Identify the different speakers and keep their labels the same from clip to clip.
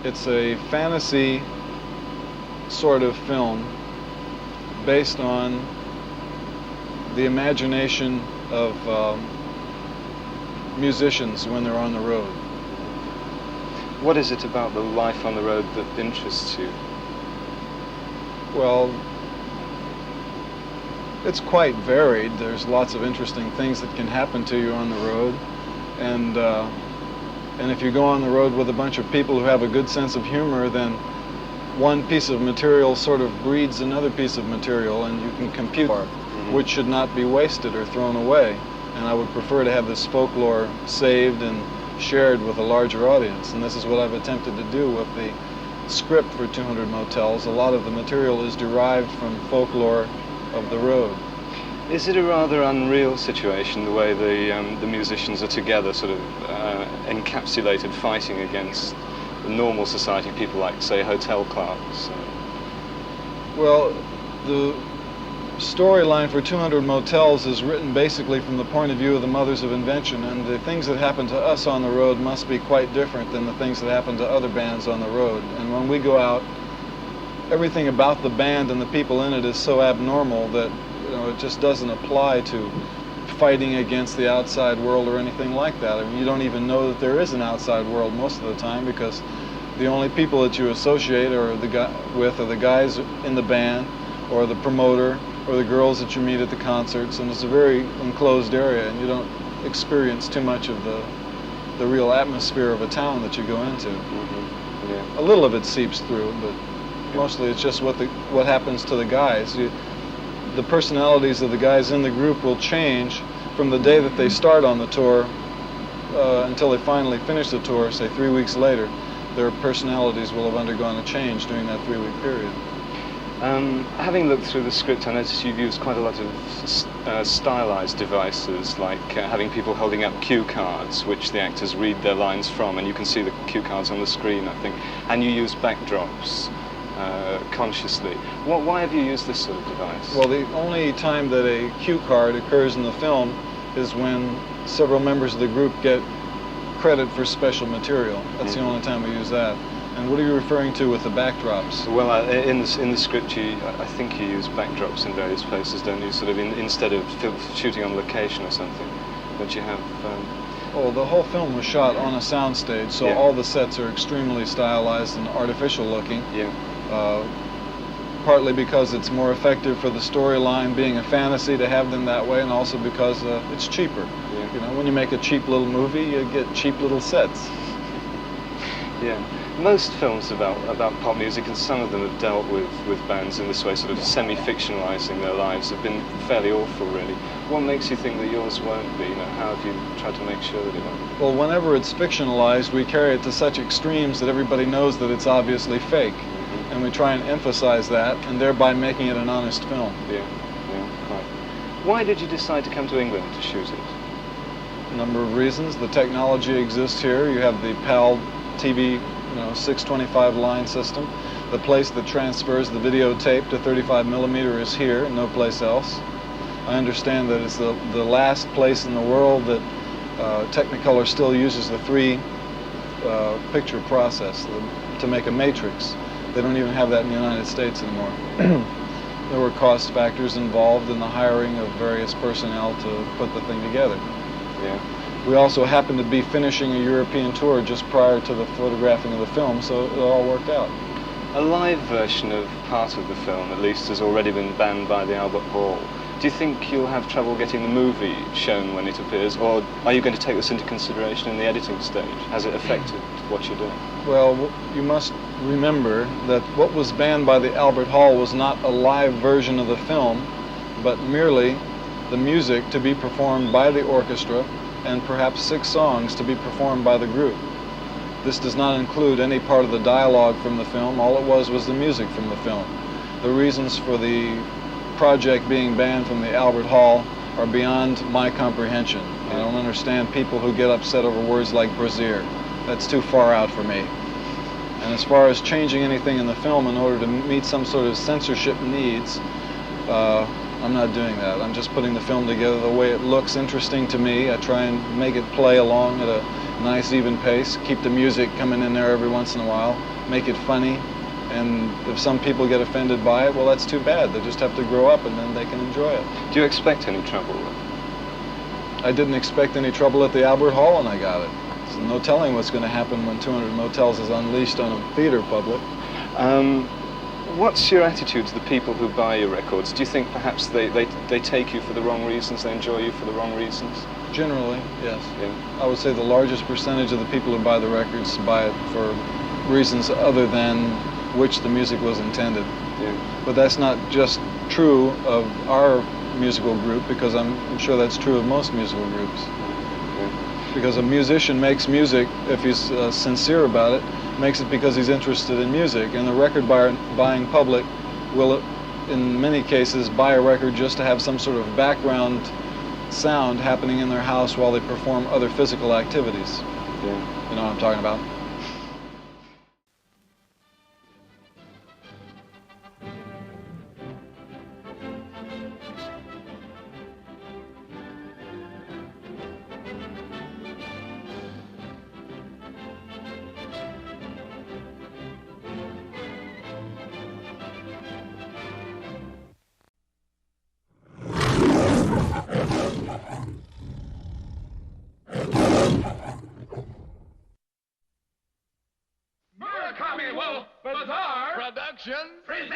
Speaker 1: It's a fantasy sort of film based on the imagination of musicians when they're on the road.
Speaker 2: What is it about the life on the road that interests you?
Speaker 1: Well, it's quite varied. There's lots of interesting things that can happen to you on the road, and if you go on the road with a bunch of people who have a good sense of humor, then one piece of material sort of breeds another piece of material, and you can compute which should not be wasted or thrown away. And I would prefer to have this folklore saved and shared with a larger audience, and this is what I've attempted to do with the script for 200 Motels. A lot of the material is derived from folklore of the road.
Speaker 2: Is it a rather unreal situation, the way the musicians are together, sort of encapsulated, fighting against the normal society people like, say, hotel clerks?
Speaker 1: Well, the storyline for 200 Motels is written basically from the point of view of the mothers of invention, and the things that happen to us on the road must be quite different than the things that happen to other bands on the road. And when we go out, everything about the band and the people in it is so abnormal that it just doesn't apply to fighting against the outside world or anything like that. I mean, you don't even know that there is an outside world most of the time, because the only people that you associate are the guys in the band, or the promoter, or the girls that you meet at the concerts, and it's a very enclosed area, and you don't experience too much of the real atmosphere of a town that you go into.
Speaker 2: Mm-hmm. Yeah.
Speaker 1: A little of it seeps through, but mostly it's just what happens to the guys. The personalities of the guys in the group will change from the day that they start on the tour until they finally finish the tour, say 3 weeks later. Their personalities will have undergone a change during that 3-week period.
Speaker 2: Having looked through the script, I noticed you've used quite a lot of stylized devices, like having people holding up cue cards, which the actors read their lines from, and you can see the cue cards on the screen, I think. And you use backdrops consciously. Why have you used this sort of device?
Speaker 1: Well, the only time that a cue card occurs in the film is when several members of the group get credit for special material. That's the only time we use that. And what are you referring to with the backdrops?
Speaker 2: Well, in the script, I think you use backdrops in various places, don't you? Sort of instead of shooting on location or something, but you have.
Speaker 1: Oh, the whole film was shot on a soundstage, so all the sets are extremely stylized and artificial looking.
Speaker 2: Yeah.
Speaker 1: Partly because it's more effective for the storyline being a fantasy to have them that way, and also because it's cheaper.
Speaker 2: Yeah.
Speaker 1: You know, when you make a cheap little movie, you get cheap little sets.
Speaker 2: Yeah. Most films about pop music, and some of them have dealt with bands in this way, sort of semi-fictionalizing their lives, have been fairly awful, really. What makes you think that yours won't be? How have you tried to make sure that it won't?
Speaker 1: Well, whenever it's fictionalized, we carry it to such extremes that everybody knows that it's obviously fake. Mm-hmm. And we try and emphasize that, and thereby making it an honest film.
Speaker 2: Yeah, quite. Why did you decide to come to England to shoot it?
Speaker 1: A number of reasons. The technology exists here. You have the PAL TV 625 line system. The place that transfers the videotape to 35 millimeter is here, no place else. I understand that it's the last place in the world that Technicolor still uses the 3 picture process to make a matrix. They don't even have that in the United States anymore. There were cost factors involved in the hiring of various personnel to put the thing together.
Speaker 2: Yeah.
Speaker 1: We also happened to be finishing a European tour just prior to the photographing of the film, so it all worked out.
Speaker 2: A live version of part of the film, at least, has already been banned by the Albert Hall. Do you think you'll have trouble getting the movie shown when it appears, or are you going to take this into consideration in the editing stage? Has it affected what you're doing?
Speaker 1: Well, you must remember that what was banned by the Albert Hall was not a live version of the film, but merely the music to be performed by the orchestra, and perhaps 6 songs to be performed by the group. This does not include any part of the dialogue from the film. All it was the music from the film. The reasons for the project being banned from the Albert Hall are beyond my comprehension. I don't understand people who get upset over words like brassiere. That's too far out for me. And as far as changing anything in the film in order to meet some sort of censorship needs, I'm not doing that. I'm just putting the film together the way it looks interesting to me. I try and make it play along at a nice even pace, keep the music coming in there every once in a while, make it funny. And if some people get offended by it, well, that's too bad. They just have to grow up and then they can enjoy it.
Speaker 2: Do you expect any trouble?
Speaker 1: I didn't expect any trouble at the Albert Hall when I got it. So no telling what's going to happen when 200 Motels is unleashed on a theater public.
Speaker 2: What's your attitude to the people who buy your records? Do you think perhaps they take you for the wrong reasons, they enjoy you for the wrong reasons?
Speaker 1: Generally, yes.
Speaker 2: Yeah.
Speaker 1: I would say the largest percentage of the people who buy the records buy it for reasons other than which the music was intended.
Speaker 2: Yeah.
Speaker 1: But that's not just true of our musical group, because I'm sure that's true of most musical groups.
Speaker 2: Yeah.
Speaker 1: Because a musician makes music, if he's sincere about it, makes it because he's interested in music, and the record buying public will, in many cases, buy a record just to have some sort of background sound happening in their house while they perform other physical activities.
Speaker 2: Yeah.
Speaker 1: You know what I'm talking about?
Speaker 3: Bizarre Productions present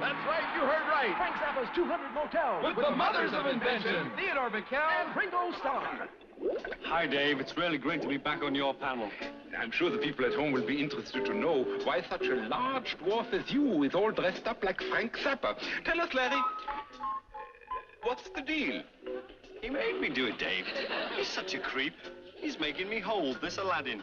Speaker 3: That's right, you heard right. Frank Zappa's 200 Motels with the mothers of invention, Theodore Bikel and Ringo Starr.
Speaker 4: Hi, Dave. It's really great to be back on your panel.
Speaker 5: I'm sure the people at home will be interested to know why such a large dwarf as you is all dressed up like Frank Zappa. Tell us, Larry, what's the deal?
Speaker 4: He made me do it, Dave. He's such a creep. He's making me hold this Aladdin.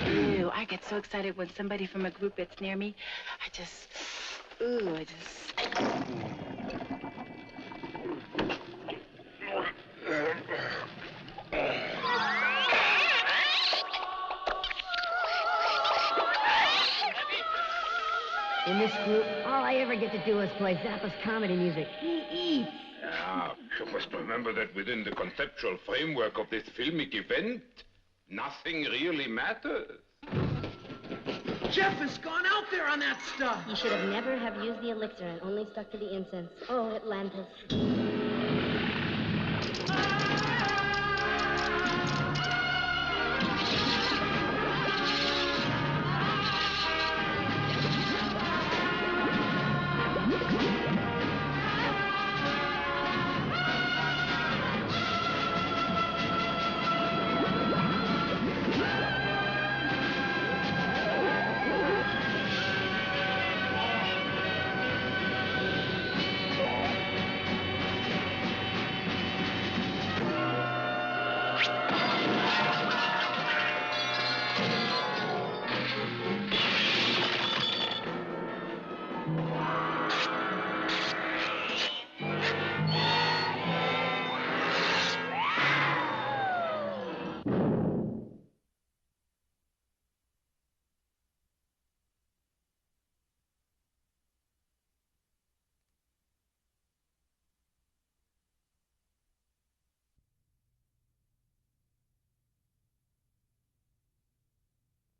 Speaker 6: Ooh, I get so excited when somebody from a group gets near me. I just.
Speaker 7: In this group, all I ever get to do is play Zappa's comedy music. He eats.
Speaker 5: Yeah, you must remember that within the conceptual framework of this filmic event, nothing really matters.
Speaker 8: Jeff has gone out there on that stuff.
Speaker 7: You should have never have used the elixir and only stuck to the incense. Oh, Atlantis.